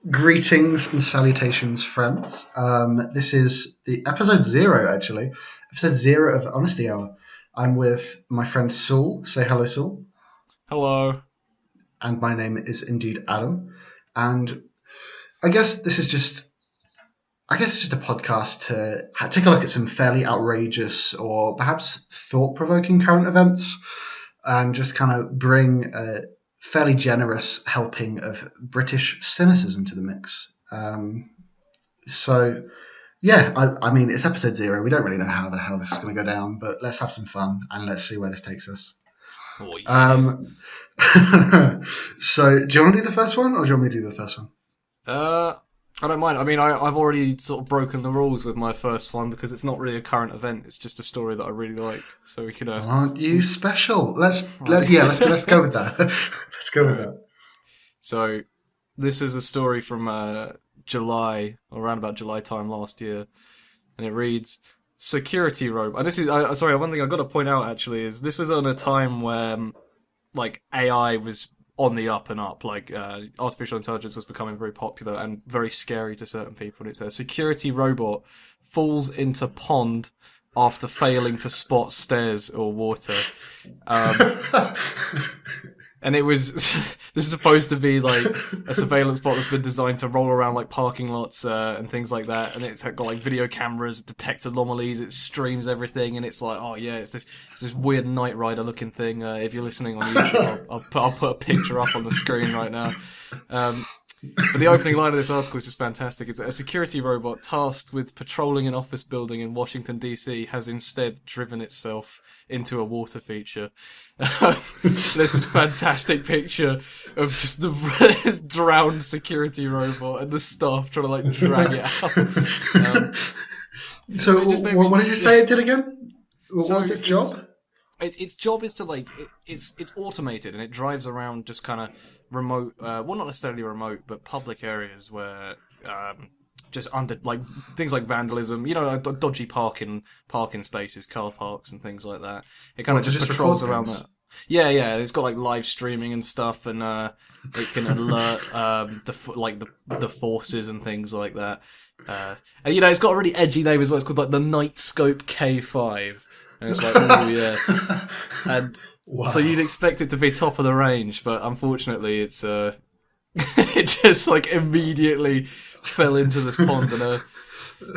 Greetings and salutations, friends. This is the episode 0, actually. Episode 0 of Honesty Hour. I'm with my friend Saul. Say hello, Saul. Hello. And my name is indeed Adam. And I guess this is just a podcast to take a look at some fairly outrageous or perhaps thought-provoking current events and just kind of bring a fairly generous helping of British cynicism to the mix. I mean, it's episode 0. We don't really know how the hell this is going to go down, but let's have some fun and let's see where this takes us. Oh, yeah. So, do you want to do the first one, or do you want me to do the first one? I don't mind. I mean, I've already sort of broken the rules with my first one because it's not really a current event. It's just a story that I really like. So we can. Aren't you special? Let's go with that. Let's go with that. So, this is a story from July, or around about July time last year, and it reads: Security robot. And this is sorry. One thing I've got to point out actually is this was on a time where like AI was on the up and up, like artificial intelligence was becoming very popular and very scary to certain people. And it's a security robot falls into pond after failing to spot stairs or water. And it was, this is supposed to be like a surveillance bot that's been designed to roll around like parking lots and things like that. And it's got like video cameras, detect anomalies, it streams everything. And it's like, oh yeah, it's this weird Knight Rider looking thing. If you're listening on YouTube, I'll put a picture up on the screen right now. But the opening line of this article is just fantastic. It's a security robot tasked with patrolling an office building in Washington, D.C. has instead driven itself into a water feature. There's this fantastic picture of just the drowned security robot and the staff trying to like drag it out. So what did you say it did again? What was its job? Its job is to like it's automated and it drives around just kind of remote, well not necessarily remote, but public areas where just under like things like vandalism, you know, like dodgy parking spaces, car parks and things like that. It kind of just patrols around that. Yeah. It's got like live streaming and stuff, and it can alert the forces and things like that. And you know, it's got a really edgy name as well. It's called like the Nightscope K5. And it's like, oh yeah. And wow. So you'd expect it to be top of the range, but unfortunately it's it just like immediately fell into this pond, and a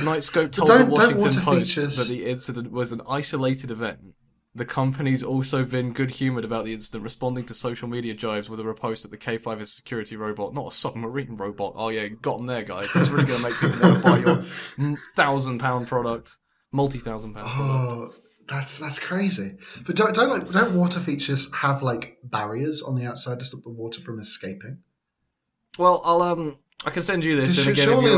Nightscope told the Washington Post that the incident was an isolated event. The company's also been good-humoured about the incident, responding to social media jives with a repost that the K5 is a security robot, not a submarine robot. Oh yeah, got them there, guys. That's really going to make people want to buy your £1,000 product, multi-$1,000 product. That's crazy. But don't water features have like barriers on the outside to stop the water from escaping? Well, I can send you this. And again, surely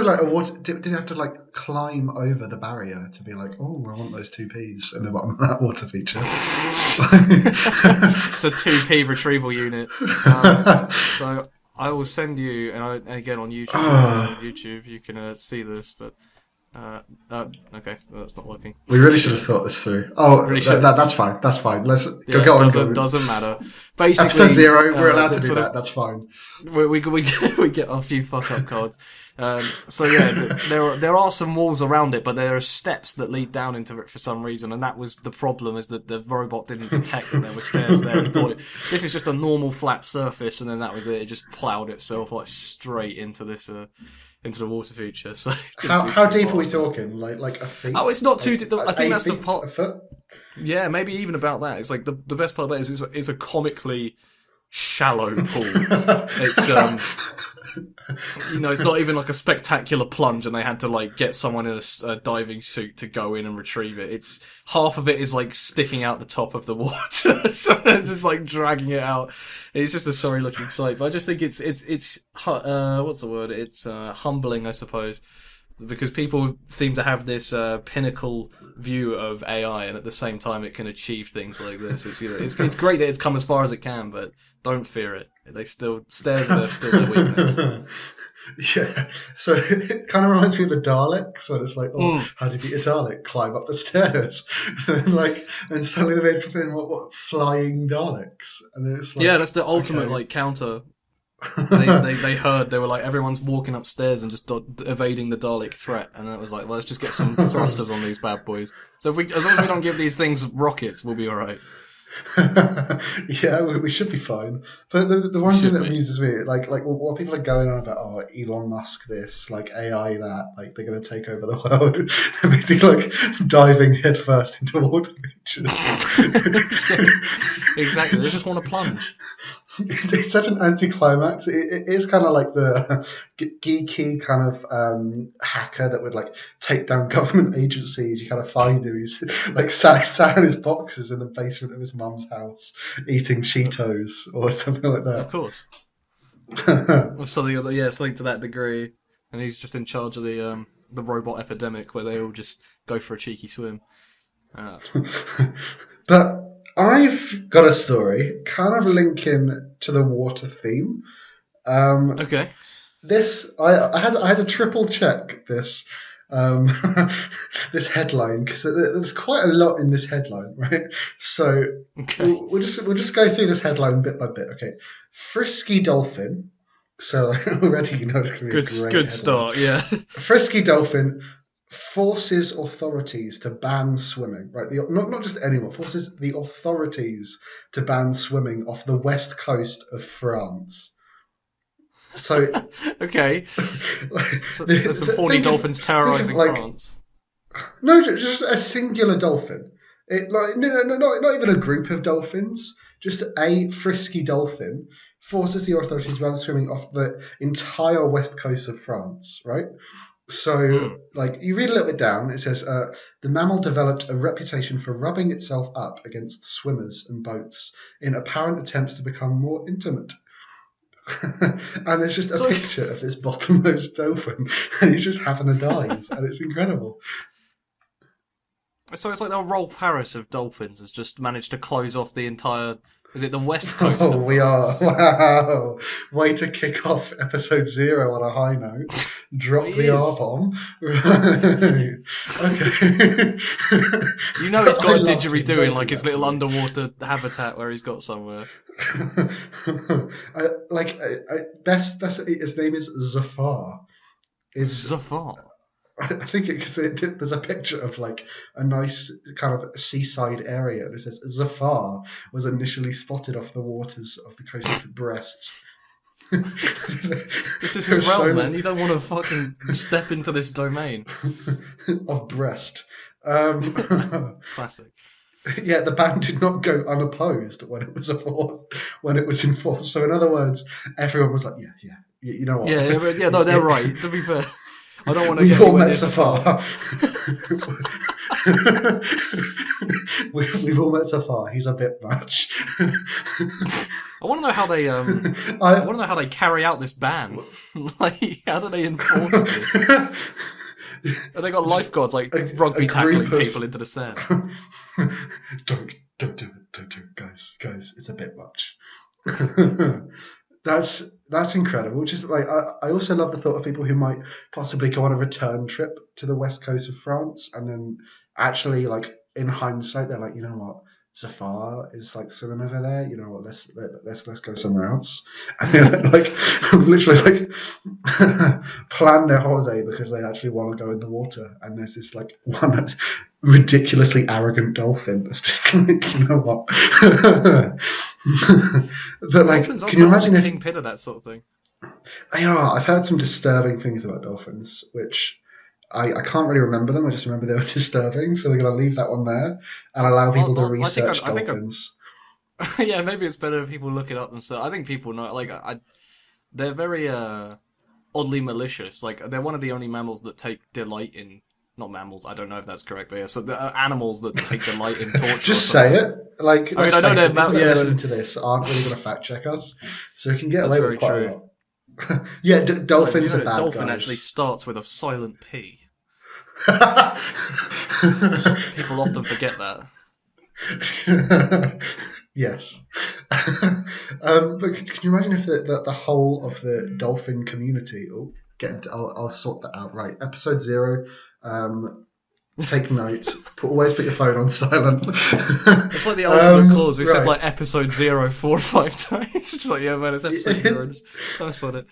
like a water did you have to like climb over the barrier to be like, oh, I want those 2Ps in the bottom of that water feature? It's a 2P retrieval unit. So I will send you, and again on YouTube, you can see this, but. Okay, well, that's not working. We really should have thought this through. Oh, really that's fine. That's fine. Let's go on. Doesn't matter. Basically, episode 0. We're allowed to do that. That's fine. We get a few fuck up cards. So yeah, there are some walls around it, but there are steps that lead down into it for some reason, and that was the problem. Is that the robot didn't detect that there were stairs there and thought this is just a normal flat surface, and then that was it. It just ploughed itself like straight into this. Into the water feature. So how deep are we talking? Like a feet? Oh, it's not too deep. I think that's the part. A foot? Yeah, maybe even about that. It's like the best part about it is it's a comically shallow pool. It's you know, it's not even like a spectacular plunge, and they had to like get someone in a diving suit to go in and retrieve it. It's half of it is like sticking out the top of the water, so they're just like dragging it out. It's just a sorry looking sight, but I just think it's what's the word? It's humbling, I suppose, because people seem to have this pinnacle view of AI, and at the same time it can achieve things like this. It's great that it's come as far as it can, but don't fear it. Stairs are still their weakness. Yeah, so it kind of reminds me of the Daleks, when it's like, how do you beat a Dalek? Climb up the stairs, and suddenly they made flipping what flying Daleks, and it's like, yeah, that's the ultimate like counter. They heard, they were like, everyone's walking upstairs and just evading the Dalek threat, and it was like, well, let's just get some thrusters on these bad boys. So as long as we don't give these things rockets, we'll be alright. Yeah, we should be fine. But the one thing that amuses me, like what people are going on about, oh, Elon Musk this, like AI that, like they're going to take over the world. They're basically like diving headfirst into water features. Exactly, they just want to plunge. It's such an anticlimax. It is kind of like the geeky kind of hacker that would like take down government agencies. You kind of find him. He's like sat in his boxes in the basement of his mum's house, eating Cheetos or something like that. Of course. Or something to that degree. And he's just in charge of the robot epidemic, where they all just go for a cheeky swim. But I've got a story kind of linking to the water theme. Okay. This I had to triple check this this headline, because there's quite a lot in this headline, right? So okay. we'll just go through this headline bit by bit. Okay, Frisky Dolphin. So already you know it's going to be a great good headline. start. Yeah. Frisky Dolphin forces authorities to ban swimming. Right, not just anyone, forces the authorities to ban swimming off the west coast of France. So okay, there's some horny dolphins terrorizing France. No, just a singular dolphin. Not even a group of dolphins. Just a frisky dolphin forces the authorities to ban swimming off the entire west coast of France. Right. So, like, you read a little bit down. It says the mammal developed a reputation for rubbing itself up against swimmers and boats in apparent attempts to become more intimate. And there's just a picture of this bottlenose dolphin, and he's just having a dive, and it's incredible. So it's like the Rolf Harris of dolphins has just managed to close off the entire... Is it the west coast of France? We are. Wow. Way to kick off episode 0 on a high note. Drop the R-bomb. Right. Okay. You know he's got a didgeridoo in like his little underwater habitat where he's got somewhere. Best his name is Zafar. Zafar? I think there's a picture of like a nice kind of seaside area, and it says Zafar was initially spotted off the waters of the coast of Brest. This is his realm, man. You don't want to fucking step into this domain of Brest. Classic. Yeah, the ban did not go unopposed when it was enforced. So in other words, everyone was like, yeah, you know what? Yeah, no, they're right. To be fair. I don't want to We've all met Zafar. We've all met Zafar. He's a bit much. I want to know how they. I want to know how they carry out this ban. Like, how do they enforce this? Have they got lifeguards like rugby tackling people into the sand? Don't do it, guys. It's a bit much. That's incredible. Which is like I also love the thought of people who might possibly go on a return trip to the west coast of France, and then actually, like, in hindsight, they're like, you know what, Zafar is like swimming over there. You know what, let's go somewhere else. And then, like, literally like plan their holiday because they actually want to go in the water. And there's this like one ridiculously arrogant dolphin that's just like, you know what. But like, dolphins can you imagine the kingpin of that sort of thing? I've heard some disturbing things about dolphins, which I can't really remember them. I just remember they were disturbing, so we're going to leave that one there and allow people to research dolphins. Yeah, maybe it's better if people look it up themselves. I think people know. Like, they're very oddly malicious. Like, they're one of the only mammals that take delight in. Not mammals, I don't know if that's correct, but yeah, so the animals that take delight in torture. Just say it. Like, I mean, I know they're listening to this aren't really going to fact check us, so we can get away with quite a lot. Yeah, dolphins are bad dolphin guys. Actually starts with a silent P. People often forget that. Yes. But can you imagine if the whole of the dolphin community... I'll sort that out. Right, episode 0. take notes. Always put your phone on silent. It's like the ultimate clause. We've said right. like episode 0 4 or 5 times. It's just like, yeah, man, it's episode 0. Just don't sweat it.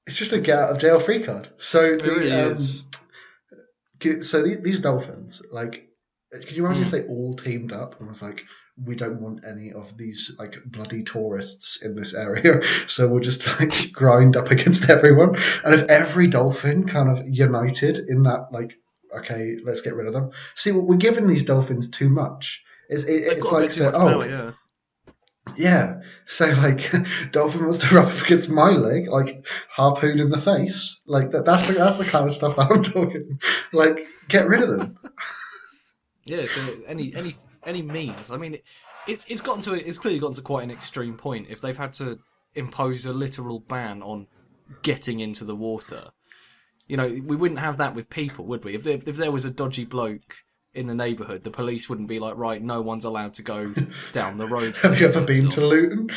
It's just a get out of jail free card. So It really is. So these dolphins, like, could you imagine if they all teamed up and was like, we don't want any of these like bloody tourists in this area, so we'll just like grind up against everyone. And if every dolphin kind of united in that, like, okay, let's get rid of them. See, we're giving these dolphins too much. It's like, yeah. So like, dolphin wants to rub up against my leg, like harpoon in the face, like that's the kind of stuff that I'm talking. Like, get rid of them. Yeah. So any means. I mean, it's clearly gotten to quite an extreme point. If they've had to impose a literal ban on getting into the water, you know, we wouldn't have that with people, would we? If there was a dodgy bloke in the neighbourhood, the police wouldn't be like, right, no one's allowed to go down the road. Have you ever been to Luton?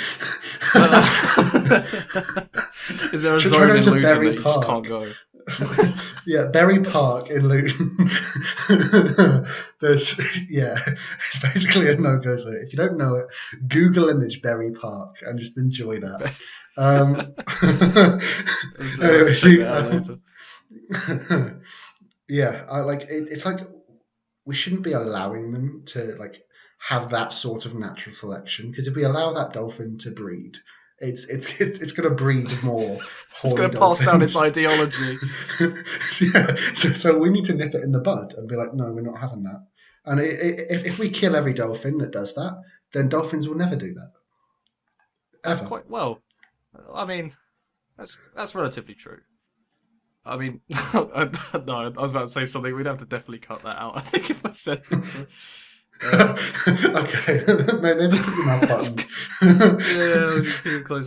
Is there a zone in Luton that you just can't go? Yeah, Berry Park in Luton. It's basically a no-go zone. If you don't know it, Google image Berry Park and just enjoy that. Yeah, it's like we shouldn't be allowing them to like have that sort of natural selection, because if we allow that dolphin to breed, it's going to breed more. It's going to pass down its ideology. Yeah, so we need to nip it in the bud and be like, no, we're not having that. And if we kill every dolphin that does that, then dolphins will never do that. That's quite well. I mean, that's relatively true. I mean, no, I was about to say something. We'd have to definitely cut that out, I think, if I said it. Okay, maybe put your mouth button.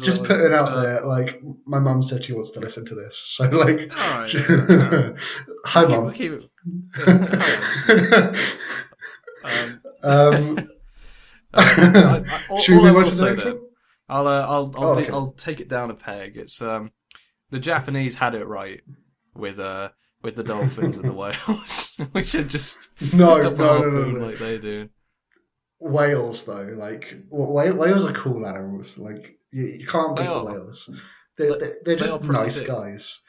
Just put it out there. Like, my mum said she wants to listen to this, so like, right, hi mum. Should we move on to the next one? I'll take it down a peg. It's the Japanese had it right with the dolphins and the whales. We should just no. Like they do. Whales though, like whales are cool animals. Like you can't beat the whales. They're just nice guys.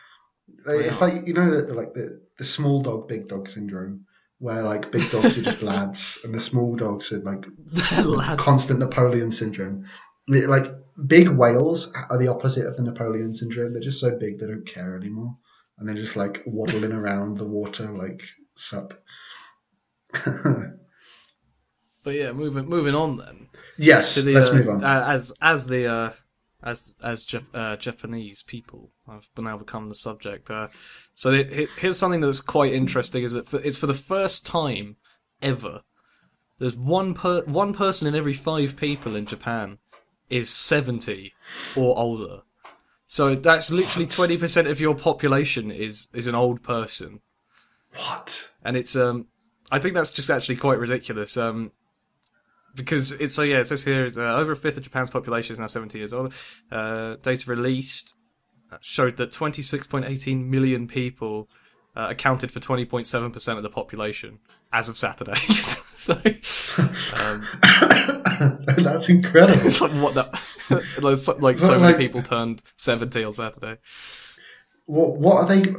It's like, you know, the small dog, big dog syndrome, where like big dogs are just lads and the small dogs are like constant Napoleon syndrome. Like, big whales are the opposite of the Napoleon syndrome. They're just so big they don't care anymore, and they're just like waddling around the water like sup. But yeah, moving on then. Yes, let's move on. As Japanese people have now become the subject. So here's something that's quite interesting: is that it's for the first time ever, there's one person in every 5 people in Japan is 70 or older. So that's literally 20% of your population is an old person. What? And it's I think that's just actually quite ridiculous. Because it says here it's over a fifth of Japan's population is now 70 years old. Data released showed that 26.18 million people accounted for 20.7% of the population as of Saturday. So that's incredible. It's like what that like so many people turned 70 on Saturday. What are they?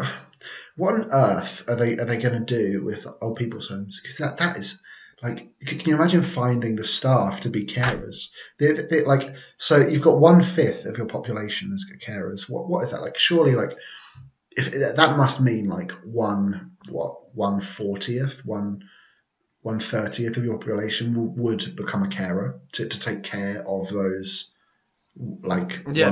What on earth are they going to do with old people's homes? Because that is like, can you imagine finding the staff to be carers? They like, so you've got 1/5 of your population as carers. What is that like? Surely, like, if that must mean like 1/40th, 1/30th of your population would become a carer to take care of those. Like, when they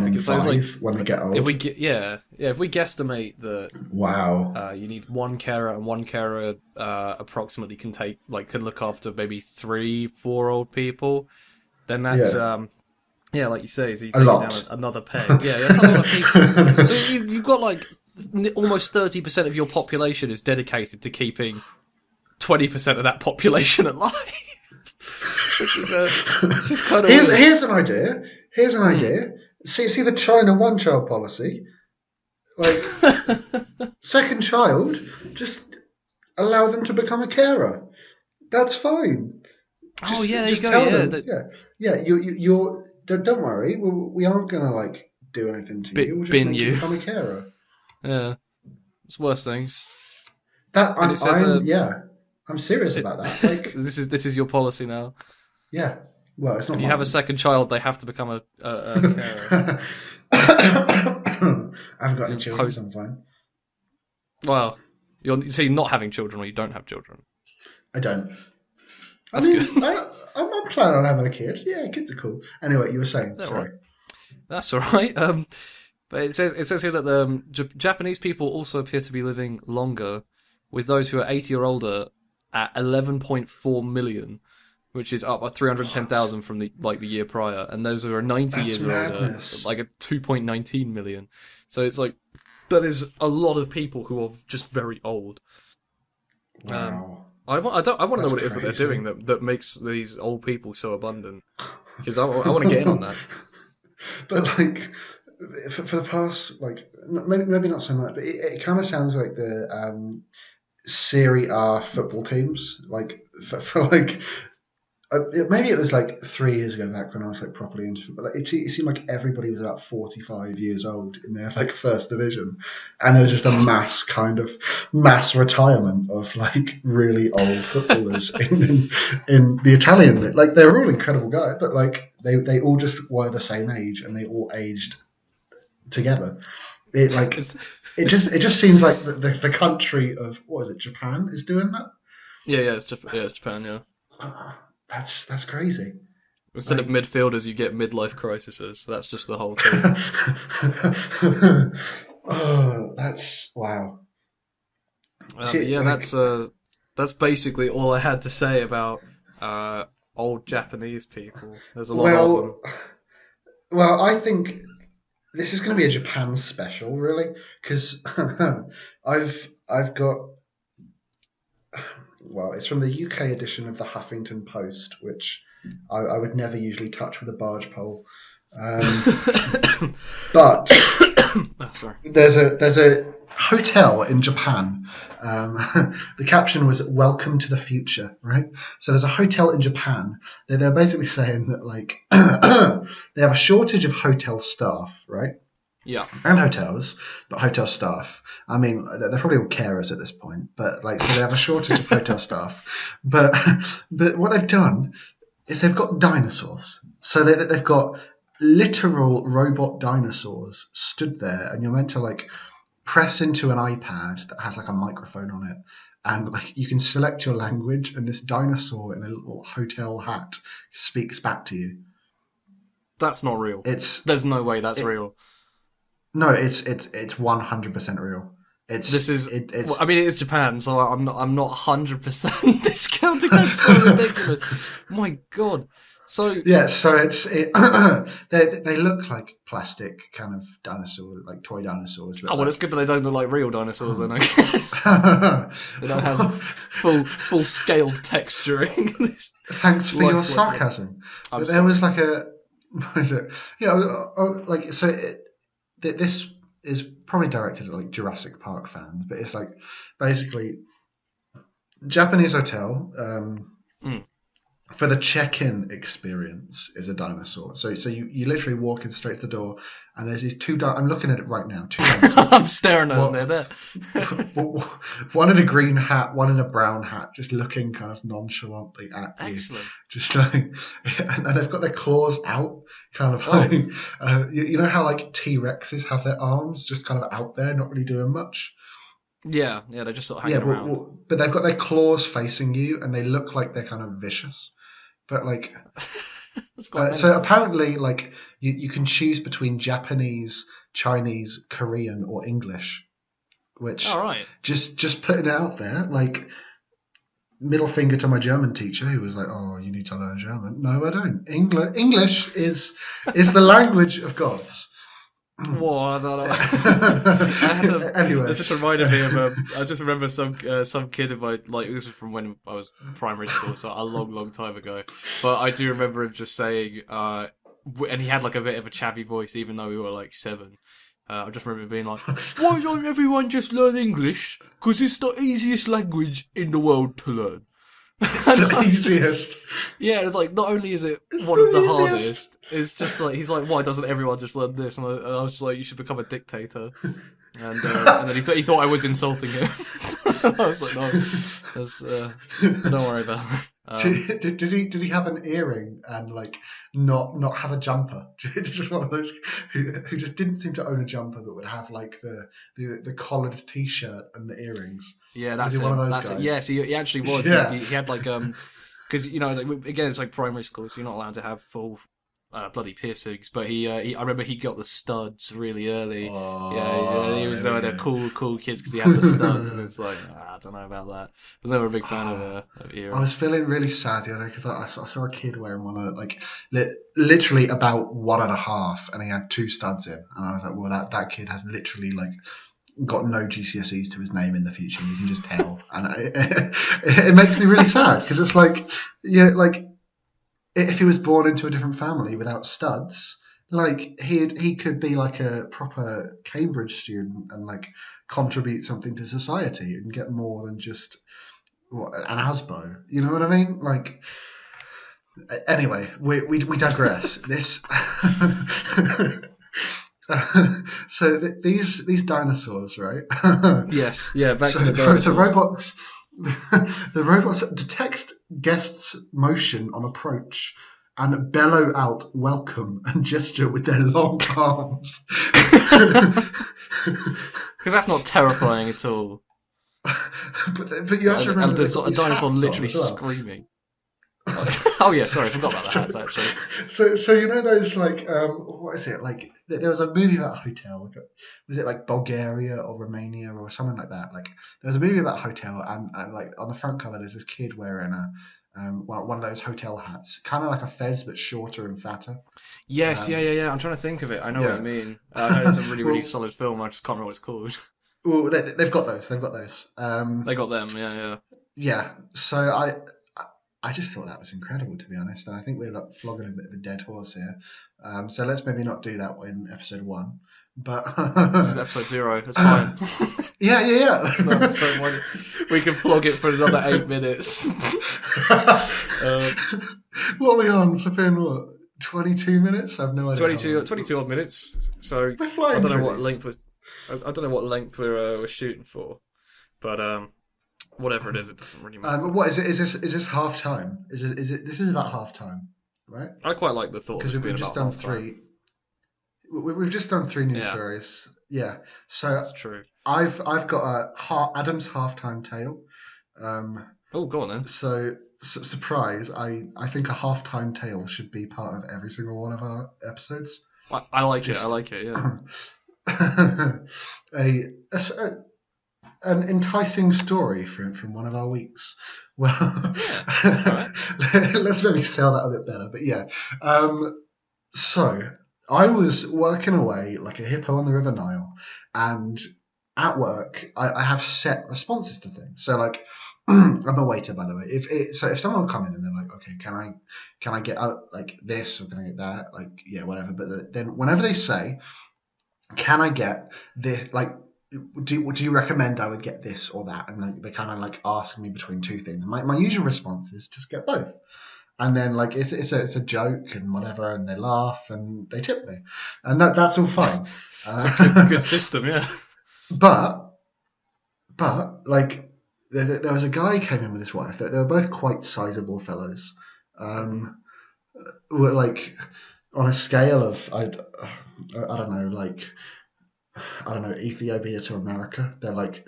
get old. If we guesstimate that, wow, you need one carer, and one carer approximately can look after maybe 3-4 old people, then that's like you say, so you take down another peg. Yeah, that's a lot of people. So you've got like almost 30% of your population is dedicated to keeping 20% of that population alive. Which is kind of here's an idea. Here's an idea. See the China one-child policy? Like, second child, just allow them to become a carer. That's fine. Oh yeah, there you Just go. tell Yeah, them, yeah. You're don't worry. We aren't gonna like do anything to you. We'll just bin make you you. become a carer. Yeah, it's worse things. That And it says I'm serious about that. Like, this is your policy now. yeah. Well, it's not If you have a mine. second child, they have to become a carer. I haven't got any children, so I'm fine. Well, you're not having children, or you don't have children. I don't. I That's mean, good. I'm planning on having a kid. Yeah, kids are cool. Anyway, you were saying. Sorry. Right. That's all right. But it says here that the Japanese people also appear to be living longer, with those who are 80 or older at 11.4 million, which is up by 310,000 from the year prior, and those who are 90 That's years madness. or older, like at 2.19 million. So it's like that is a lot of people who are just very old. Wow. I want to know what it is that they're crazy. doing that makes these old people so abundant. Because I want to get in on that. But like, for the past, like, maybe not so much, but it kind of sounds like the Serie A football teams, like for like. Maybe it was like 3 years ago back when I was like properly into it, but like, it seemed like everybody was about 45 years old in their like first division, and there was just a mass retirement of like really old footballers in the Italian league. Like they were all incredible guys, but like they all just were the same age and they all aged together. It just seems like the country of what is it, Japan is doing that. Yeah, it's Japan. Yeah. That's crazy. Instead of midfielders, you get midlife crises. That's just the whole thing. Oh, that's wow. That's basically all I had to say about old Japanese people. There's a lot of them. Well, I think this is going to be a Japan special, really, because I've got. Well, it's from the UK edition of the Huffington Post, which I would never usually touch with a barge pole. But sorry. there's a hotel in Japan. The caption was "Welcome to the future," right? So there's a hotel in Japan. They're basically saying that like they have a shortage of hotel staff, right? Yeah. And hotels, but hotel staff. I mean, they're probably all carers at this point, but like, so they have a shortage of hotel staff. But what they've done is they've got dinosaurs. So they've got literal robot dinosaurs stood there, and you're meant to like press into an iPad that has like a microphone on it, and like you can select your language, and this dinosaur in a little hotel hat speaks back to you. That's not real. There's no way that's real. No, it's 100% real. Well, I mean, it is Japan, so I'm not 100% discounting. That's so ridiculous. My God. So yeah, so they look like plastic kind of dinosaur, like toy dinosaurs. Well, it's good that they don't look like real dinosaurs. Then I guess they don't have full scaled texturing. Thanks for your sarcasm. But there was like a, what is it? Yeah, like so. This is probably directed at like Jurassic Park fans, but it's like basically Japanese hotel for the check-in experience is a dinosaur. So you literally walk in straight to the door, and there's these two. I'm looking at it right now. Two dinosaurs. I'm staring at them. They're there. One in a green hat, one in a brown hat, just looking kind of nonchalantly at you. Excellent. Just like, and they've got their claws out, kind of like, you know how like T-Rexes have their arms just kind of out there, not really doing much. Yeah, they're just sort of hanging around. But they've got their claws facing you, and they look like they're kind of vicious. But like, so apparently, like you can choose between Japanese, Chinese, Korean, or English. Which, just putting it out there, like, middle finger to my German teacher, who was like, "Oh, you need to learn German." No, I don't. English is the language of gods. Well, I don't know. Anyway, it just reminded me of. I just remember some kid of my this was from when I was primary school, so a long time ago. But I do remember him just saying, and he had like a bit of a chavvy voice, even though we were like 7. I just remember being like, why don't everyone just learn English? Because it's the easiest language in the world to learn. The easiest. Yeah, it's like, not only is it It's one of the the hardest, it's just like, he's like, why doesn't everyone just learn this? And I was just like, you should become a dictator. And then he thought I was insulting him. I was like, no, that's, don't worry about it. Did he have an earring and like not have a jumper? Just one of those who just didn't seem to own a jumper but would have like the collared T-shirt and the earrings. Yeah, that's Was he him. one of those That's guys? it. Yes, he actually was. Yeah. He had like because like, again, it's like primary school, so you're not allowed to have full bloody piercings. But I remember he got the studs really early. Oh, he was there one we of the go. cool kids because he had the studs, and it's like, I don't know about that. I was never a big fan of earrings. I was feeling really sad the other day because I saw a kid wearing one of like literally about 1.5, and he had 2 studs in, and I was like, well, that kid has literally like got no GCSEs to his name in the future. You can just tell, and it makes me really sad because it's like, yeah, like if he was born into a different family without studs, like he could be like a proper Cambridge student and like contribute something to society and get more than just an ASBO. You know what I mean? Like, anyway, we digress. This. So these dinosaurs, right? Yes, yeah. Back So to the dinosaurs. the robots detect guests' motion on approach and bellow out welcome and gesture with their long arms. Because that's not terrifying at all. but you have to remember A dinosaur literally screaming. Oh yeah, sorry, I forgot about the hats actually. So you know those like what is it like? There was a movie about a hotel. Was it like Bulgaria or Romania or something like that? Like there was a movie about a hotel, and like on the front cover there's this kid wearing a one of those hotel hats, kind of like a fez but shorter and fatter. Yes, yeah. I'm trying to think of it. I know what you mean. I know it's a really solid film. I just can't remember what it's called. Well, they've got those. They've got those. They got them. Yeah. Yeah. So I just thought that was incredible, to be honest, and I think we're like flogging a bit of a dead horse here. So let's maybe not do that in episode 1. But this is episode 0. It's fine. Yeah. So we can flog it for another 8 minutes. What are we on? Flipping what? 22 minutes? I have no idea. 22 odd minutes. So We're flying I don't know through what these. length was. I don't know what length we're shooting for, but whatever it is, it doesn't really matter. But what is it? Is this half time? Is it? This is about half time, right? I quite like the thought of Because this being we've just about done half time. 3. We've just done 3 news Yeah. stories. Yeah. So That's true. I've got Adam's halftime tale. Oh, go on then. So surprise! I think a halftime tale should be part of every single one of our episodes. I like it. I like it. Yeah. An enticing story from one of our weeks. Well, Yeah. let's maybe sell that a bit better. But yeah, so I was working away like a hippo on the River Nile, and at work I have set responses to things. So like, I'm a waiter, by the way. If someone will come in and they're like, okay, can I get out like this or can I get that? Like, yeah, whatever. But then whenever they say, can I get this? Like, do you recommend I would get this or that? And like, they kind of like ask me between 2 things. My usual response is just get both. And then like it's a joke and whatever, and they laugh and they tip me, and that's all fine. It's a good system, yeah. But like there was a guy who came in with his wife. They were both quite sizable fellows. Were like on a scale of I don't know, like I don't know, Ethiopia to America. They're like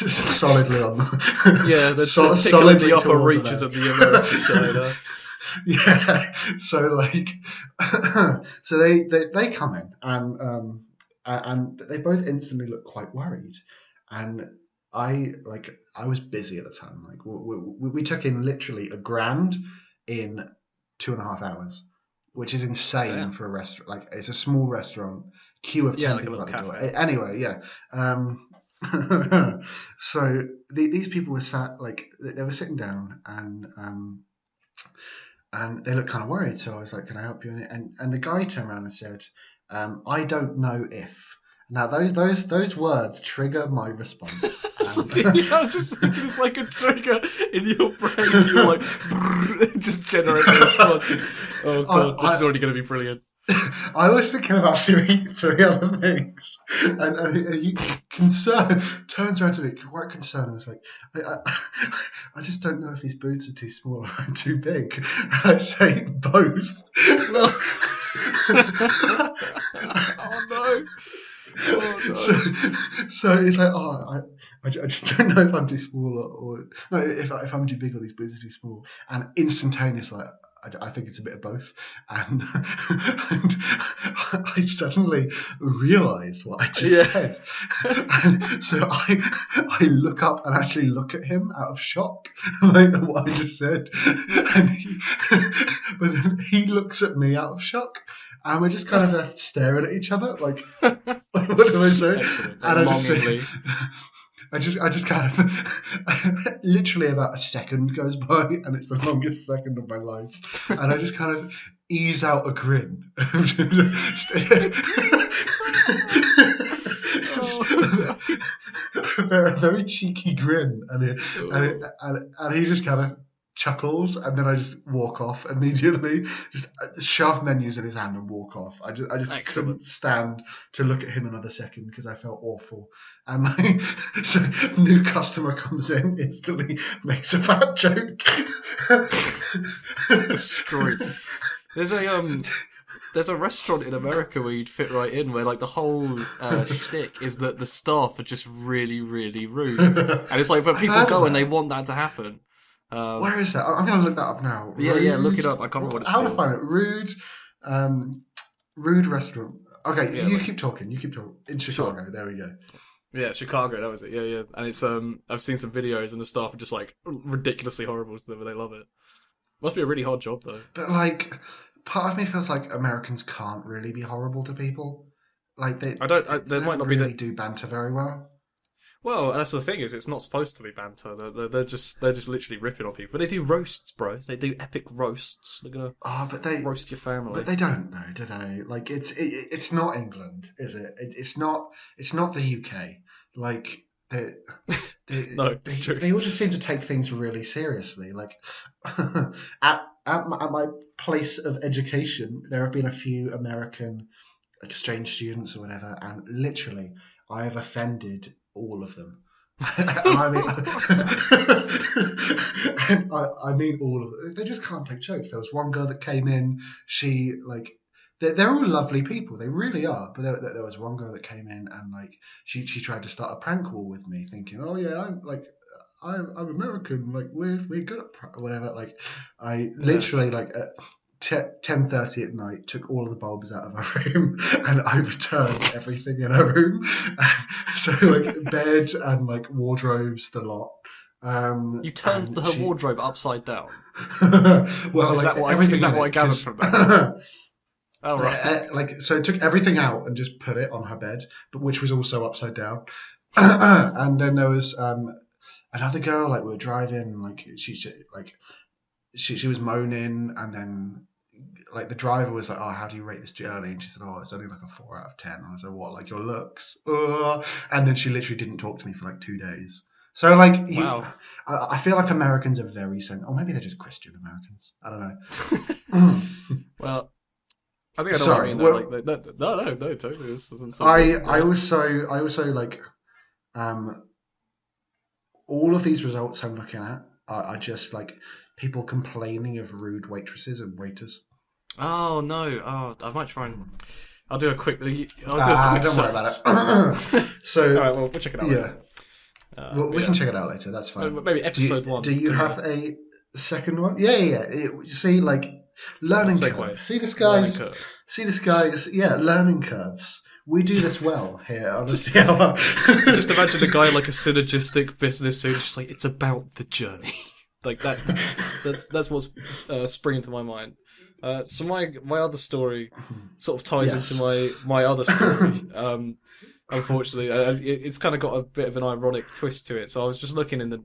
solidly on. Yeah, they're solidly tickling the upper towards reaches of the American side. Yeah, so like, so they come in and they both instantly look quite worried, and I was busy at the time. Like we took in literally $1,000 in 2.5 hours, which is insane Damn. for a restaurant. Like it's a small restaurant, queue of 10 like a people little at the door. cafe. Anyway, yeah. So these people were sat like they were sitting down and they looked kind of worried. So I was like, "Can I help you?" And the guy turned around and said, "I don't know if." Now those words trigger my response. I was just thinking it's like a trigger in your brain. You're like, just generate a response. Oh god, this is already going to be brilliant. I was thinking about three other things, and he turns around to me quite concerned and was like, I just don't know if these boots are too small or too big. And I say both. No. Oh no. Oh, no. So it's like, I just don't know if I'm too small or no, if I'm too big or these boots are too small. And instantaneously, I think it's a bit of both. And I suddenly realised what I just said. And so I look up and actually look at him out of shock, like what I just said. But then he looks at me out of shock. And we're just kind of left staring at each other, like, what do I say? Excellent. And Longingly. I just kind of, literally about a second goes by, and it's the longest second of my life. And I just kind of ease out a grin. A very cheeky grin. And he just kind of chuckles, and then I just walk off immediately. Just shove menus in his hand and walk off. I just couldn't stand to look at him another second because I felt awful. And so new customer comes in, instantly makes a fat joke. Destroyed. There's a restaurant in America where you'd fit right in, where like the whole shtick is that the staff are just really, really rude, and it's like, but people go and they want that to happen. Where is that? I'm going to look that up now. Yeah, look it up. I can't remember what it's called. How to find it? Rude restaurant. Okay, yeah, you keep talking. In Chicago, Sure. There we go. Yeah, Chicago, that was it. Yeah. And it's I've seen some videos and the staff are just like ridiculously horrible to them, but they love it. Must be a really hard job though. But like, part of me feels like Americans can't really be horrible to people. Like they might not really do banter very well. Well, that's the thing, is it's not supposed to be banter. They're just literally ripping on people. But they do roasts, bro. They do epic roasts. They're gonna roast your family. But they don't know, do they? Like it's not England, is it? It's not the UK. Like no, it's true. They all just seem to take things really seriously. Like at my place of education, there have been a few American exchange students or whatever, and literally I have offended all of them. I mean all of them. They just can't take jokes. There was one girl that came in. She like they're all lovely people. They really are. But there was one girl that came in and like she tried to start a prank war with me, thinking, oh yeah, I'm American. Like we're good at whatever. Like I literally like. 10:30 at night, took all of the bulbs out of her room and overturned everything in her room. So like bed and like wardrobes, the lot. You turned her wardrobe upside down. Well, is that what I gathered from that? Oh right. So took everything out and just put it on her bed, but which was also upside down. And then there was another girl. Like we were driving, like she was moaning, and then like the driver was like, oh, how do you rate this journey? And she said, oh, it's only like a 4 out of 10. And I said, what, like your looks? And then she literally didn't talk to me for like 2 days. So like, wow. I feel like Americans are very or maybe they're just Christian Americans. I don't know. Well, I think I know what I mean. Though. Like, no, totally. This isn't I also like, all of these results I'm looking at are just like people complaining of rude waitresses and waiters. Oh no! Oh, I might try and. I'll do a quick. Don't worry about it. So, all right, well, we'll check it out. Yeah, we can check it out later. That's fine. Maybe episode 1. Do you have a second one? Yeah. See, like learning curve. See this guys. Yeah, learning curves. We do this well here on the CLR. Just imagine the guy like a synergistic business who's just like, it's about the journey. Like that. That's what's springing to my mind. So my other story sort of ties into my other story. Unfortunately, it's kind of got a bit of an ironic twist to it. So I was just looking in the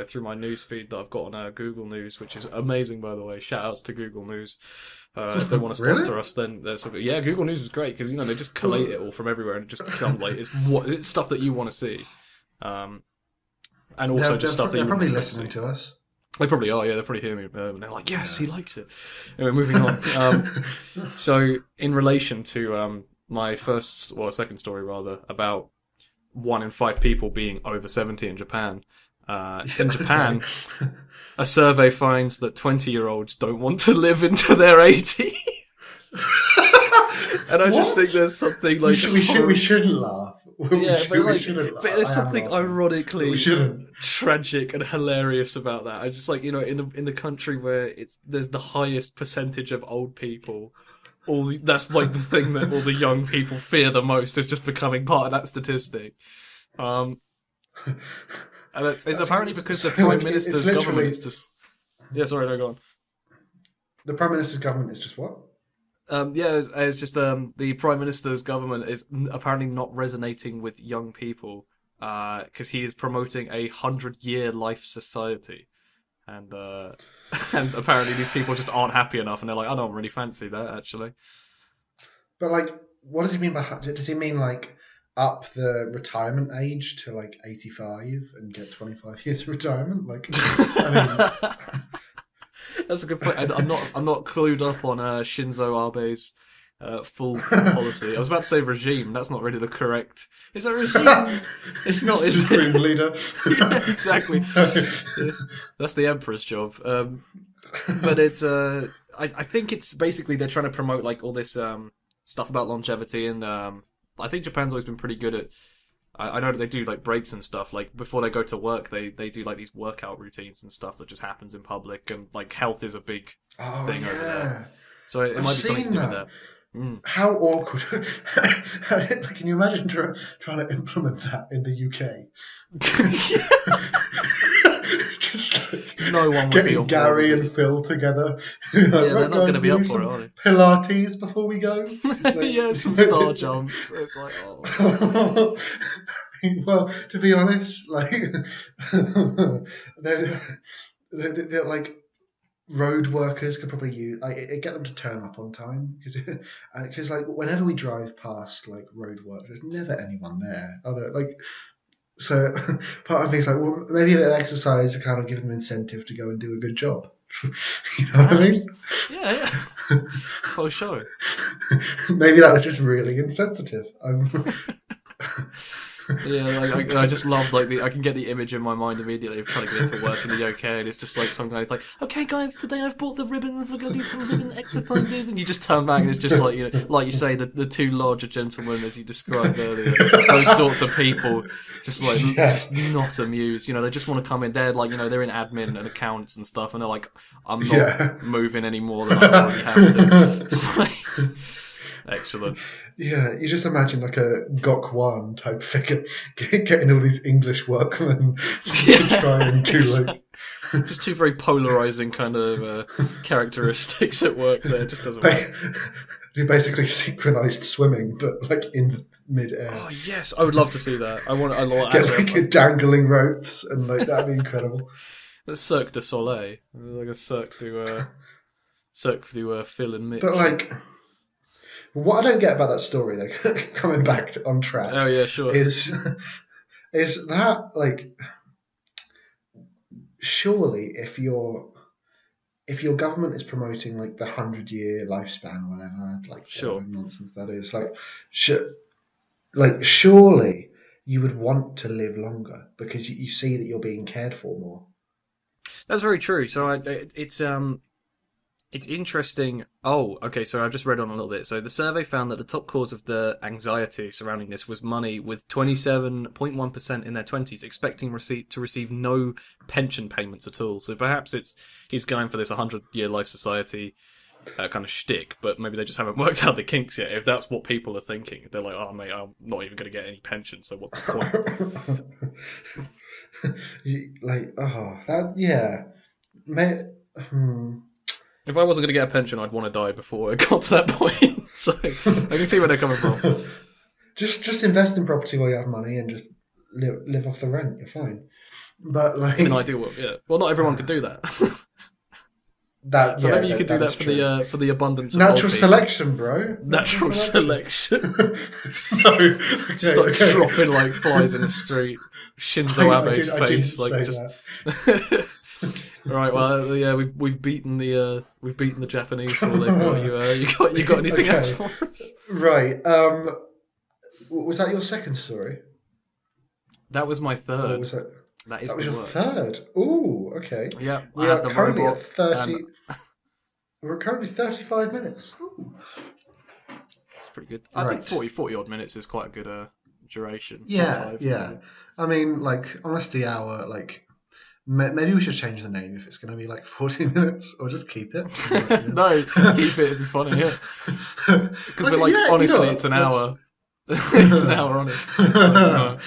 through my news feed that I've got on Google News, which is amazing, by the way. Shout outs to Google News. If they want to sponsor Really? us, then yeah, Google News is great because they just collate it all from everywhere and it just comes it's stuff that you want to see, and also just stuff that they're you probably wouldn't expect listening to see. to us. They probably are, yeah. They probably hear me, and they're like, "Yes, he likes it." Anyway, moving on. So, in relation to my second story rather, about 1 in 5 people being over 70 in Japan. In Japan, a survey finds that 20-year-olds don't want to live into their 80s. And I just think there's something like we shouldn't laugh. Yeah, we shouldn't laugh. but there's something ironically we shouldn't. tragic and hilarious about that. I just in the country where there's the highest percentage of old people. That's like the thing that all the young people fear the most is just becoming part of that statistic. And it's apparently because the Prime Minister's government is just... Yeah, sorry, no, go on. The Prime Minister's government is just what? It's just the Prime Minister's government is apparently not resonating with young people because he is promoting a 100-year life society. And and apparently these people just aren't happy enough, and they're like, I don't really fancy that, actually. But, like, what does he mean by... Does he mean, like, up the retirement age to, like, 85 and get 25 years of retirement? Like, I mean... That's a good point. I'm not clued up on Shinzo Abe's full policy. I was about to say regime. That's not really the correct... Is that regime? It's not, is it? Supreme leader. Yeah, exactly. That's the emperor's job. But it's... I think it's basically they're trying to promote like all this stuff about longevity, and I think Japan's always been pretty good at... I know that they do like breaks and stuff. Like before they go to work, they do like these workout routines and stuff that just happens in public, and like health is a big thing over there. So it might be something to do with that. Mm. How awkward! Like, can you imagine trying to implement that in the UK? Just like no one would getting be on Gary board and Phil together. Yeah, they're not going to be up for it, are they? Pilates before we go. Like, yeah, some star jumps. It's like, oh. Well, to be honest, like they're like road workers could probably use get them to turn up on time because like whenever we drive past like road work, there's never anyone there. So part of me is like, well, maybe an exercise to kind of give them incentive to go and do a good job. You know what I mean? Yeah. For sure. Maybe that was just really insensitive. Yeah, I just love like I can get the image in my mind immediately of trying to get into work in the UK, and it's just like some guy's like, okay guys, today I've bought the ribbons, we're going to do some ribbon exercises, and you just turn back and it's just like, like you say, the two larger gentlemen as you described earlier, those sorts of people, just like just not amused. They just want to come in. They're like, they're in admin and accounts and stuff, and they're like, I'm not moving any more than I already have to. It's like, excellent. Yeah, you just imagine like a Gok-Wan type figure getting all these English workmen to try and do like... Just two very polarising kind of characteristics at work there. It just doesn't work. Do basically synchronised swimming, but like in mid-air. Oh yes, I would love to see that. I want get like dangling ropes and like that'd be incredible. The Cirque du Soleil, like a Cirque du Phil and Mitch. But like... What I don't get about that story, though, coming back on track. Oh yeah, sure. Is that like surely if your government is promoting like the 100-year lifespan or whatever, like sure nonsense that is, like surely you would want to live longer because you see that you're being cared for more. That's very true. So it's interesting. Oh, okay, so I've just read on a little bit. So the survey found that the top cause of the anxiety surrounding this was money, with 27.1% in their 20s expecting to receive no pension payments at all. So perhaps he's going for this 100-year life society kind of shtick, but maybe they just haven't worked out the kinks yet. If that's what people are thinking, they're like, oh, mate, I'm not even going to get any pension, so what's the point? If I wasn't going to get a pension, I'd want to die before it got to that point. So I can see where they're coming from. Just invest in property while you have money and just live off the rent. You're fine. But like, In an ideal world, yeah. Well, not everyone could do that. that, But yeah, maybe you could do that that is for true. the abundance of Natural old people. selection, bro. Natural selection. No, okay, Just like okay. dropping like flies in the street. Shinzo Abe's I didn't face, like say just. that. Right, well, yeah, we've beaten the Japanese for all they've got. You got anything Okay. else for us? Right. Was that your second story? That was my Or third. was that? That is That was the your worst. third. Ooh, okay. Yeah, We I had are the currently robot. at 30. We're currently 35 minutes. Ooh. It's pretty good. I Right. think 40 odd minutes is quite a good duration. Yeah, 45, yeah. maybe. I mean, like, honest the hour, like, maybe we should change the name if it's going to be like 40 minutes, or just keep it. No, keep it. It'd be funny, yeah. Because we're like, yeah, honestly, you know, it's an hour. It's an hour, honest. It's like,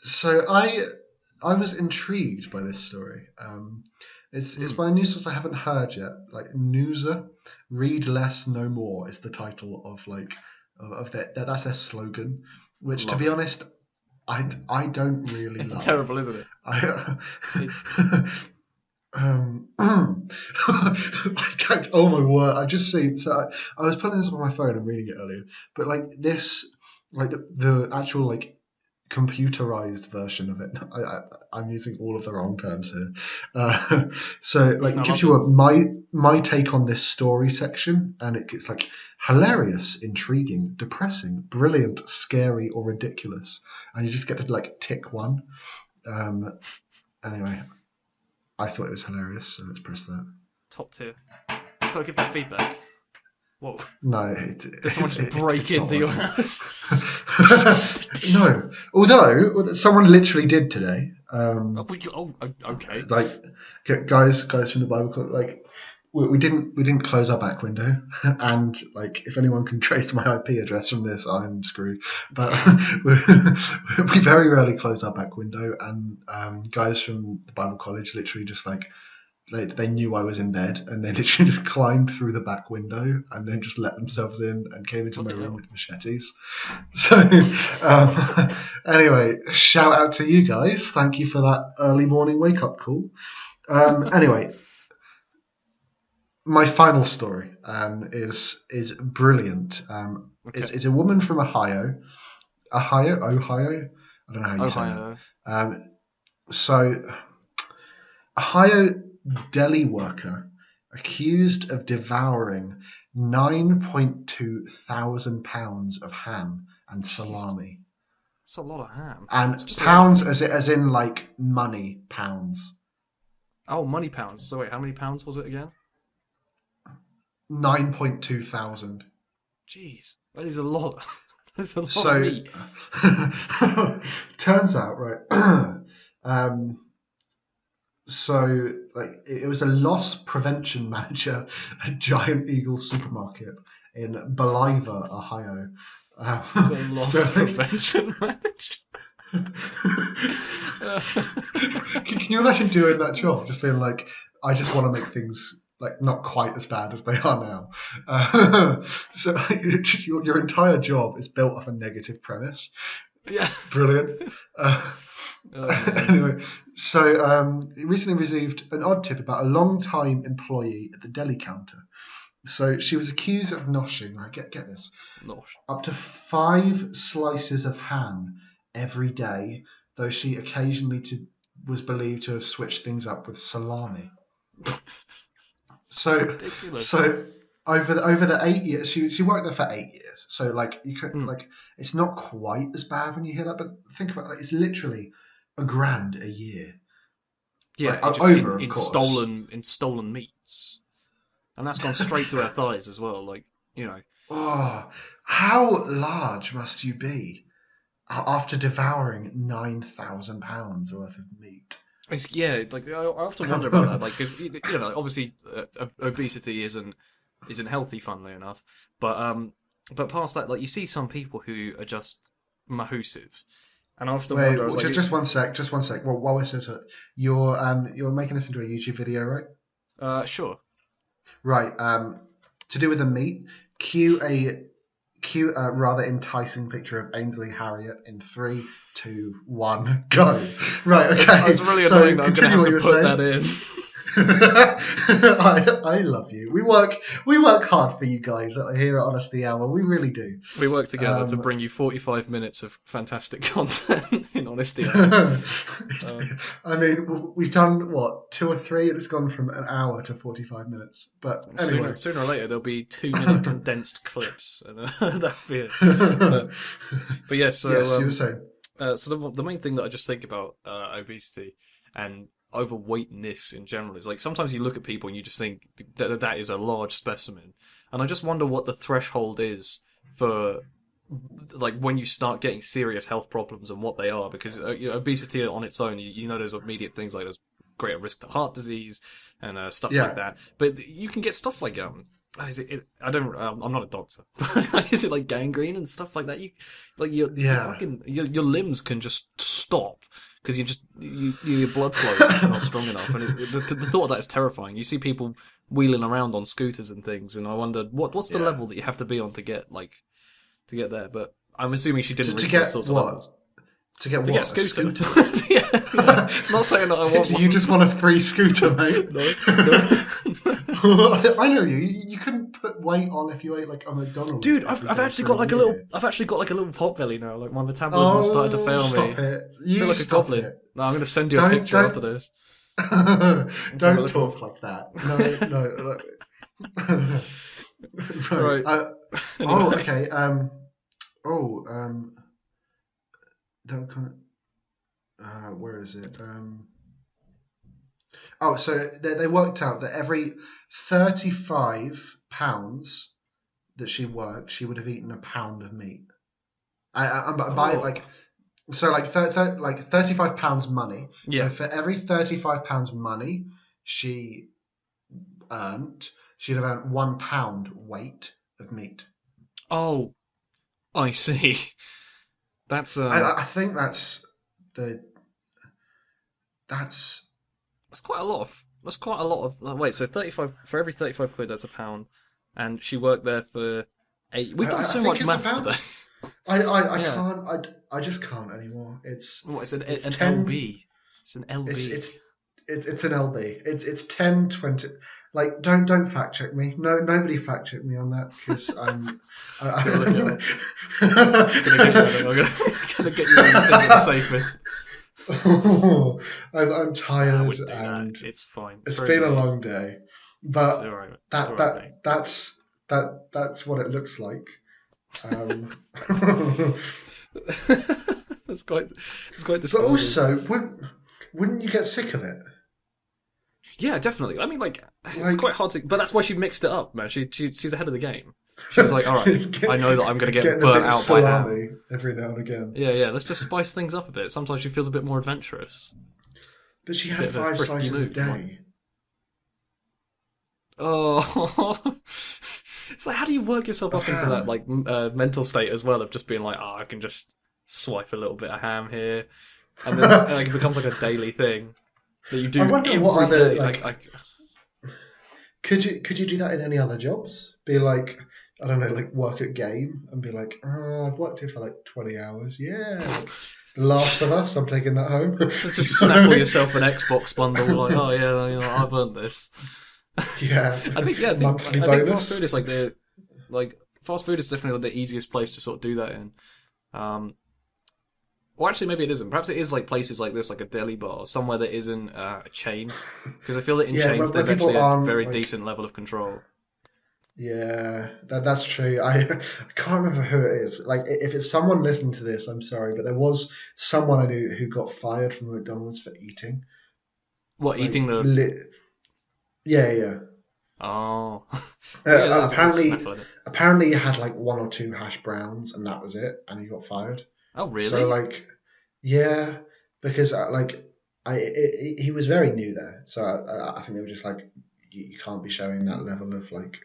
So I was intrigued by this story. It's by a news source I haven't heard yet. Like Newser, read less, know more is the title of like of that's their slogan. Which, to Love be it. honest, I don't really It's love. terrible, isn't it? I can't, oh my word! I just see. So I was putting this on my phone and reading it earlier, but like this, like the actual like computerized version of it. I'm using all of the wrong terms here. So like it gives you my take on this story section, and it's like hilarious, intriguing, depressing, brilliant, scary, or ridiculous, and you just get to like tick one. Anyway, I thought it was hilarious, so let's press that. Top tier. Gotta give that feedback. Whoa. No. Does someone just break into your house? No. Although, someone literally did today. Okay. Like, guys from the Bible, like, we didn't close our back window, and like, if anyone can trace my IP address from this, I'm screwed. But we very rarely close our back window, and guys from the Bible college literally just like, they knew I was in bed, and they literally just climbed through the back window and then just let themselves in and came into my room with machetes. So anyway, shout out to you guys. Thank you for that early morning wake up call. Anyway, my final story is brilliant. Okay. It's a woman from Ohio. I don't know how you say it. So Ohio deli worker accused of devouring 9.2 thousand pounds of ham and salami. That's a lot of ham. And pounds as in like money pounds. Oh, money pounds. So wait, how many pounds was it again? 9.2 thousand. Jeez, that is a lot. That's a lot of meat. Turns out, right. So, like, it was a loss prevention manager at Giant Eagle Supermarket in Beliver, Ohio. It's a loss prevention manager. Can you imagine doing that job? Just being like, I just want to make things like not quite as bad as they are now. So your entire job is built off a negative premise. Brilliant. Anyway, so he recently received an odd tip about a long-time employee at the deli counter. So she was accused of noshing, right, get this, up to 5 slices of ham every day, though she occasionally was believed to have switched things up with salami. So over the 8 years, she worked there for 8 years. So like you could like it's not quite as bad when you hear that, but think about it, like, it's literally $1,000 a year. Yeah, like, just over in stolen meats, and that's gone straight to her thighs as well. Like, you know. Oh, how large must you be after devouring 9,000 pounds worth of meat? Like I often wonder about that, like, because you know, obviously, obesity isn't healthy, funnily enough, but past that, like, you see some people who are just massive, and I often wonder. Just one sec. Well, while we're still at you're making this into a YouTube video, right? Sure. Right. To do with the meat, cue a cute, rather enticing picture of Ainsley Harriott in 3, 2, 1, go. Right, okay. It's really annoying that I'm going to have to put that in. I love you. We work hard for you guys here at Honesty Hour. We really do. We work together to bring you 45 minutes of fantastic content in Honesty Hour. I mean, we've done what, 2 or 3, and it's gone from an hour to 45 minutes. But anyway, sooner or later there'll be 2-minute condensed clips, and that'll be it. But yeah, so yes, you were saying. So the main thing that I just think about obesity and overweightness in general is like sometimes you look at people and you just think that is a large specimen, and I just wonder what the threshold is for like when you start getting serious health problems and what they are, because obesity on its own, you know, there's immediate things like there's greater risk to heart disease and stuff like that, but you can get stuff like is it I don't I'm not a doctor, but is it like gangrene and stuff like that? You like your limbs can just stop because your blood flow is not strong enough, and the thought of that is terrifying. You see people wheeling around on scooters and things, and I wonder what's the level that you have to be on to get there. But I'm assuming she didn't reach those sorts of levels. To get a scooter. Yeah. Not saying that I want one. You just want a free scooter, mate? No. I know you. You couldn't put weight on if you ate like a McDonald's. Dude, I've actually got like a little pot belly now. Like my metabolism started to fail me. I feel like a goblin. It. No, I'm going to send you a picture after this. Don't talk like that. No. Right. Oh, okay. Where is it? So they worked out that every 35 pounds that she worked, she would have eaten a pound of meat. Like 35 pounds money. Yeah. So for every 35 pounds money she earned, she'd have earned 1 pound weight of meat. Oh, I see. That's I think that's quite a lot of wait, so 35 for every 35 quid, that's a pound, and she worked there for 8. We've done so much maths today. I just can't anymore. It's an 10, LB. It's an LB. It's an LB. It's 10, 20. Like, don't fact check me. No, nobody fact check me on that, because I'm gonna get you anything the safest. I'm tired and it's fine. It's been a long day, but that's what it looks like. It's quite disturbing. But also, wouldn't you get sick of it? Yeah, definitely. I mean, like it's quite hard to, but that's why she mixed it up, man. She's ahead of the game. She was like, all right, I know that I'm going to get burnt out by ham every now and again. Yeah. Let's just spice things up a bit. Sometimes she feels a bit more adventurous. But she had 5 slices a day. Oh, it's like, how do you work yourself up into that like mental state as well of just being like, I can just swipe a little bit of ham here, and then like, it becomes like a daily thing that you do. I wonder what other like. Could you do that in any other jobs? Be like, I don't know, like work at Game and be like, I've worked here for like 20 hours. Yeah. Like, The Last of Us, I'm taking that home. Just snaffle yourself an Xbox bundle, like, oh yeah, I've earned this. Yeah. I think fast food is fast food is definitely the easiest place to sort of do that in. Or actually, maybe it isn't. Perhaps it is like places like this, like a deli bar, somewhere that isn't a chain. Because I feel that in chains there's actually a very decent level of control. Yeah, that's true. I can't remember who it is. Like, if it's someone listening to this, I'm sorry, but there was someone I knew who got fired from McDonald's for eating. What, eating the... Yeah. Oh. Apparently he had like 1 or 2 hash browns and that was it, and he got fired. Oh, really? So yeah, because he was very new there, so I think they were just like, you can't be showing that level of like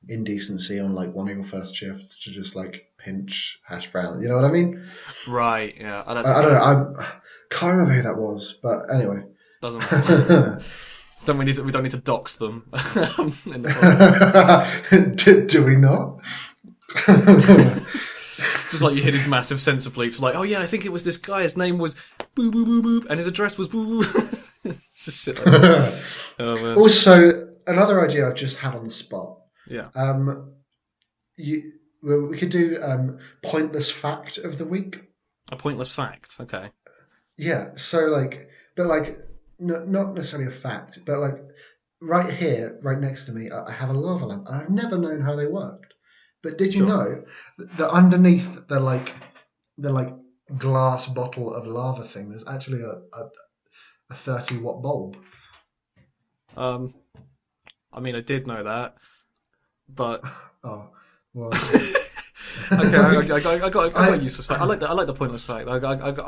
indecency on like one of your first shifts to just like pinch hash brown. You know what I mean? Right. Yeah. I don't know. I can't remember who that was, but anyway. Doesn't matter. We don't need to dox them. In the do we not? Just like you hear these massive sensor bleeps, like, oh yeah, I think it was this guy. His name was boo boo boo boo, and his address was boo boo. It's just shit like that. Oh man. Also, another idea I've just had on the spot. Yeah. We could do pointless fact of the week. A pointless fact. Okay. Yeah. So not necessarily a fact, but like right here, right next to me, I have a lava lamp, and I've never known how they worked. But did you know that underneath the glass bottle of lava thing, there's actually a 30-watt bulb? I mean, I did know that, but oh well. Okay, I got a useless fact. I like the pointless fact. I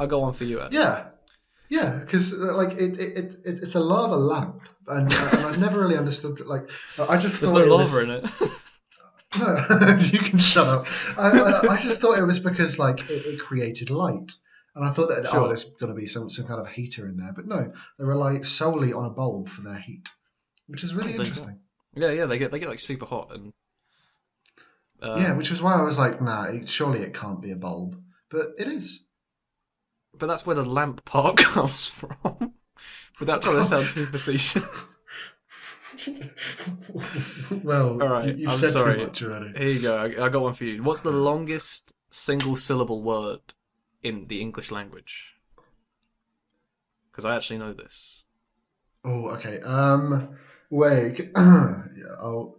go on for you, Ed. Yeah, because it's a lava lamp, and I've never really understood that. Like, I just there's thought no lava in it. No, you can shut up. I just thought it was because like it created light, and I thought that there's got to be some kind of heater in there, but no, they rely solely on a bulb for their heat, which is really interesting. Yeah, they get like super hot and. Which was why I was like, nah, surely it can't be a bulb, but it is. But that's where the lamp part comes from. Without trying to sound too facetious. Well, all right, you've I'm said sorry. too much already. Here you go. I got one for you. What's the longest single-syllable word in the English language? Because I actually know this. Oh, okay. Wait. I'll.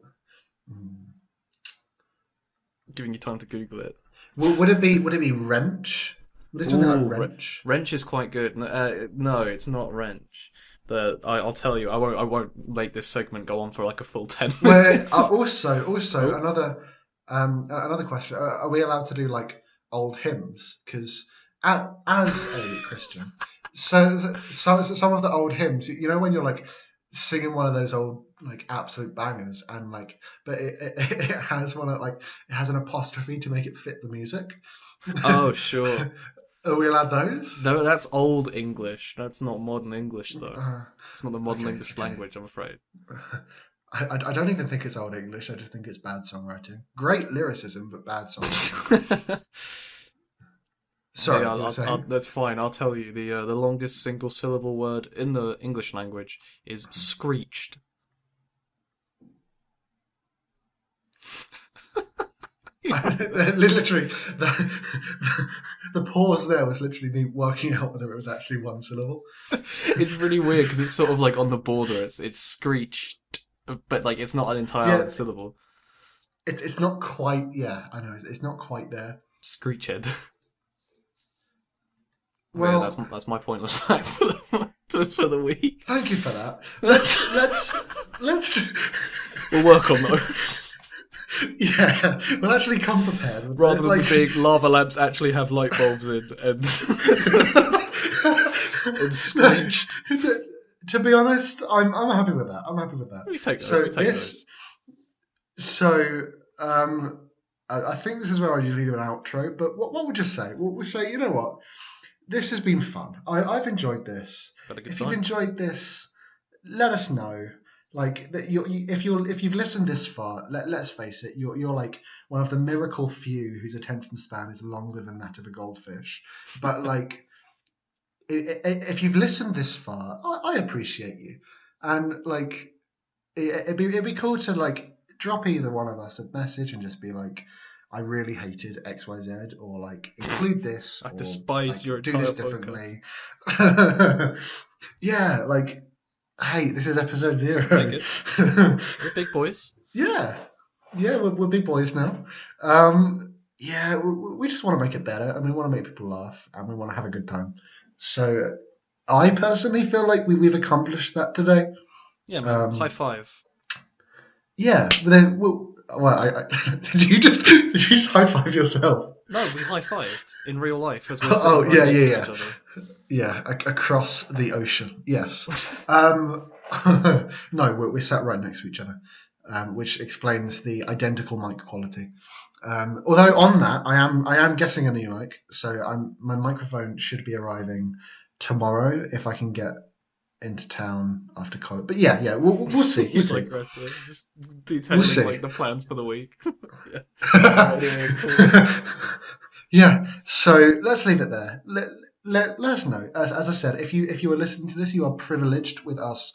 Giving you time to Google it. Would it be wrench? Would it be something like wrench? Wrench is quite good. No, it's not wrench. I'll tell you, I won't make this segment go on for like a full 10 minutes. Also, another question: are we allowed to do like old hymns? Because as a Christian, so some of the old hymns, you know, when you're like singing one of those old like absolute bangers, and like, but it has one like it has an apostrophe to make it fit the music. Oh, sure. Are we allowed those? No, that's old English. That's not modern English, though. It's not the modern English language, I'm afraid. I don't even think it's old English. I just think it's bad songwriting. Great lyricism, but bad songwriting. Sorry, that's fine. I'll tell you. The longest single-syllable word in the English language is screeched. Literally, the pause there was literally me working out whether it was actually one syllable. It's really weird because it's sort of like on the border. It's screeched, but like it's not an entire syllable. It's not quite. Yeah, I know. It's not quite there. Screeched. Well, yeah, that's my pointless fact for the week. Thank you for that. Let's. We'll work on those. Yeah, we'll actually come prepared. Rather than the big lava lamps actually have light bulbs in and screeched. To be honest, I'm happy with that. I'm happy with that. We take those. So I think this is where I usually do an outro. But what we'll just say, we'll say, you know what, this has been fun. I've enjoyed this. If you've enjoyed this, let us know. Like that, if you've listened this far, let's face it, you're like one of the miracle few whose attention span is longer than that of a goldfish. But like, if you've listened this far, I appreciate you, and like, it'd be cool to like drop either one of us a message and just be like, I really hated XYZ, or like include this. I despise like, your do entire this differently. Yeah, like. Hey, this is episode 0. Take it. We're big boys. Yeah, we're big boys now. Yeah, we just want to make it better, and we want to make people laugh, and we want to have a good time. So, I personally feel like we've accomplished that today. Yeah, man. High five. Yeah, but then, did you just high five yourself? No, we high fived in real life as we're sitting next to each other. Yeah, across the ocean. Yes. No, we're sat right next to each other, which explains the identical mic quality. Although on that, I am getting a new mic, so my microphone should be arriving tomorrow if I can get into town after college. But yeah, we'll see. We'll see. Aggressive. Just detailing like the plans for the week. Anyway, cool. Yeah, so let's leave it there. Let us know. As I said, if you are listening to this, you are privileged with us,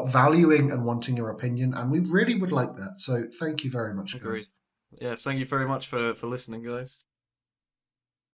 valuing and wanting your opinion, and we really would like that. So thank you very much, Agreed. guys. Yeah, thank you very much for listening, guys.